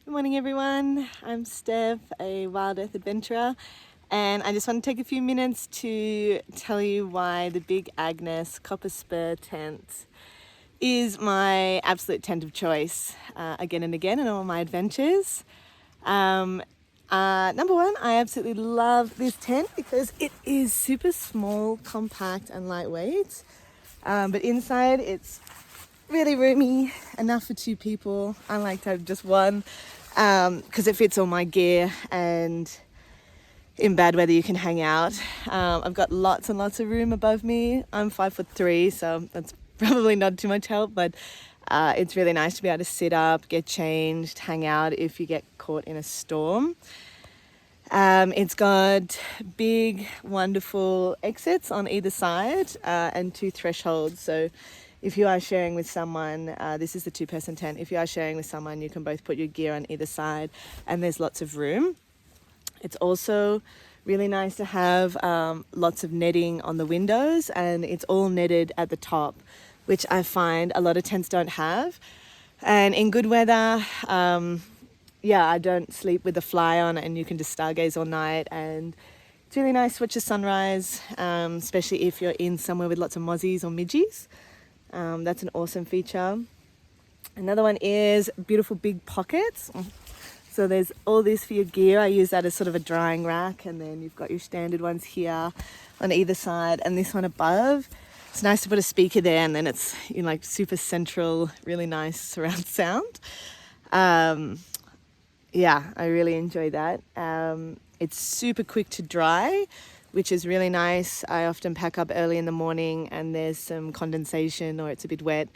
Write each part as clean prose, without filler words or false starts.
Good morning everyone, I'm Steph, a wild earth adventurer, and I just want to take a few minutes to tell you why the big Agnes Copper Spur tent is my absolute tent of choice again and again in all my adventures. Number one, I absolutely love this tent because it is super small, compact and lightweight, but inside it's really roomy, enough for two people. I like to have just one because it fits all my gear, and in bad weather you can hang out. I've got lots and lots of room above me. I'm 5'3", so that's probably not too much help, but it's really nice to be able to sit up, get changed, hang out if you get caught in a storm. It's got big, wonderful exits on either side and two thresholds. So if you are sharing with someone, this is the two-person tent. If you are sharing with someone, you can both put your gear on either side and there's lots of room. It's also really nice to have lots of netting on the windows, and it's all netted at the top, which I find a lot of tents don't have. And in good weather, I don't sleep with the fly on, and you can just stargaze all night, and it's really nice to watch the sunrise, especially if you're in somewhere with lots of mozzies or midgies. That's an awesome feature. Another one is beautiful big pockets. So there's all this for your gear. I use that as sort of a drying rack, and then you've got your standard ones here on either side, and this one above. It's nice to put a speaker there, and then it's like super central, really nice surround sound. I really enjoy that. It's super quick to dry, which is really nice. I often pack up early in the morning and there's some condensation or it's a bit wet,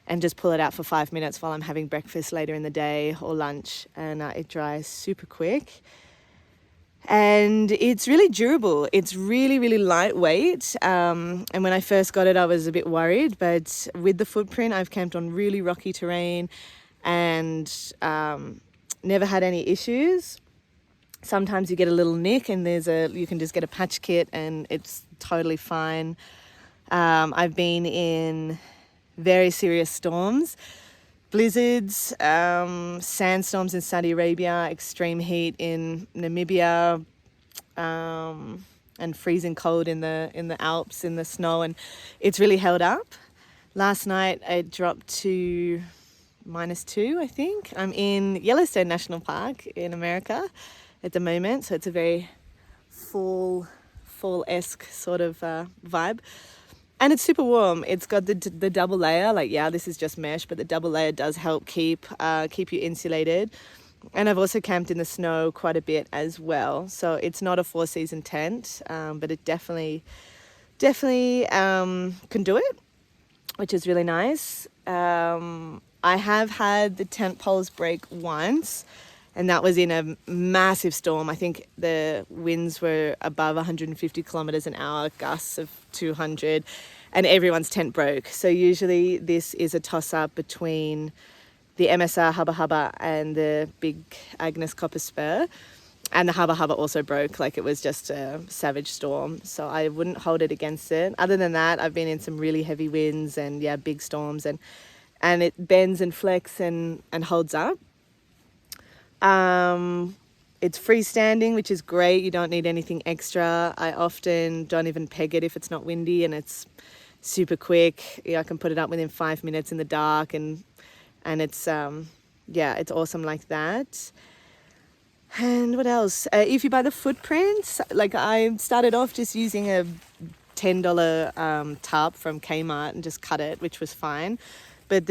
and just pull it out for 5 minutes while I'm having breakfast later in the day or lunch, and it dries super quick. And it's really durable. It's really, really lightweight. And when I first got it, I was a bit worried, but with the footprint, I've camped on really rocky terrain and never had any issues. Sometimes you get a little nick and you can just get a patch kit and it's totally fine. I've been in very serious storms, blizzards, sandstorms in Saudi Arabia, extreme heat in Namibia, and freezing cold in the Alps in the snow, and it's really held up. Last night it dropped to -2, I think. I'm in Yellowstone National Park in America at the moment, so it's a very fall-esque sort of vibe. And it's super warm. It's got the double layer. This is just mesh, but the double layer does help keep you insulated. And I've also camped in the snow quite a bit as well. So it's not a 4-season tent, but it definitely can do it, which is really nice. I have had the tent poles break once, and that was in a massive storm. I think the winds were above 150 kilometers an hour, gusts of 200, and everyone's tent broke. So usually this is a toss-up between the MSR Hubba Hubba and the big Agnes Copper Spur. And the Hubba Hubba also broke, it was just a savage storm. So I wouldn't hold it against it. Other than that, I've been in some really heavy winds and big storms, and it bends and flex and holds up. It's freestanding, which is great. You don't need anything extra. I often don't even peg it if it's not windy, and it's super quick. I can put it up within 5 minutes in the dark, and it's it's awesome like that. And what else? If you buy the footprints, I started off just using a $10 tarp from Kmart and just cut it, which was fine. But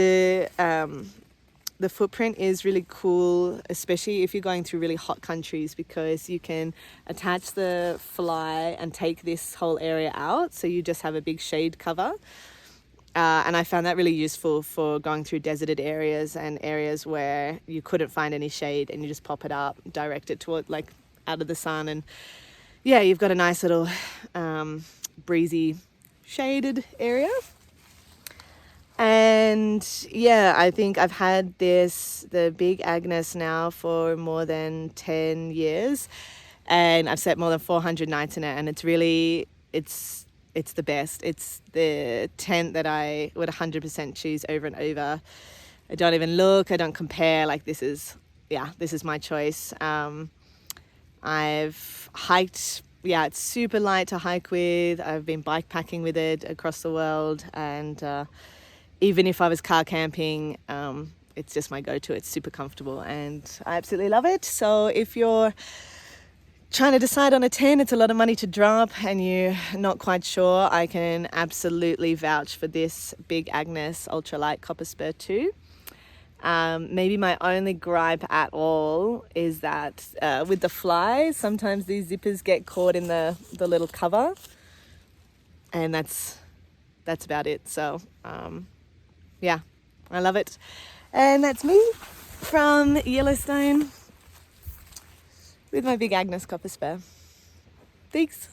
the footprint is really cool, especially if you're going through really hot countries, because you can attach the fly and take this whole area out, so you just have a big shade cover. And I found that really useful for going through deserted areas and areas where you couldn't find any shade, and you just pop it up, direct it toward out of the sun, and you've got a nice little breezy shaded area. And I think I've had the big Agnes now for more than 10 years, and I've slept more than 400 nights in it, and it's the best. It's the tent that I would 100% choose over and over. I don't even look, I don't compare. This is yeah, this is my choice. I've hiked, yeah, it's super light to hike with. I've been bikepacking with it across the world, and even if I was car camping, it's just my go-to. It's super comfortable and I absolutely love it. So if you're trying to decide on a tent, it's a lot of money to drop and you're not quite sure, I can absolutely vouch for this Big Agnes Ultralight Copper Spur 2. Maybe my only gripe at all is that with the fly, sometimes these zippers get caught in the little cover, and that's about it. So yeah, I love it. And that's me from Yellowstone with my Big Agnes Copper Spur. Thanks.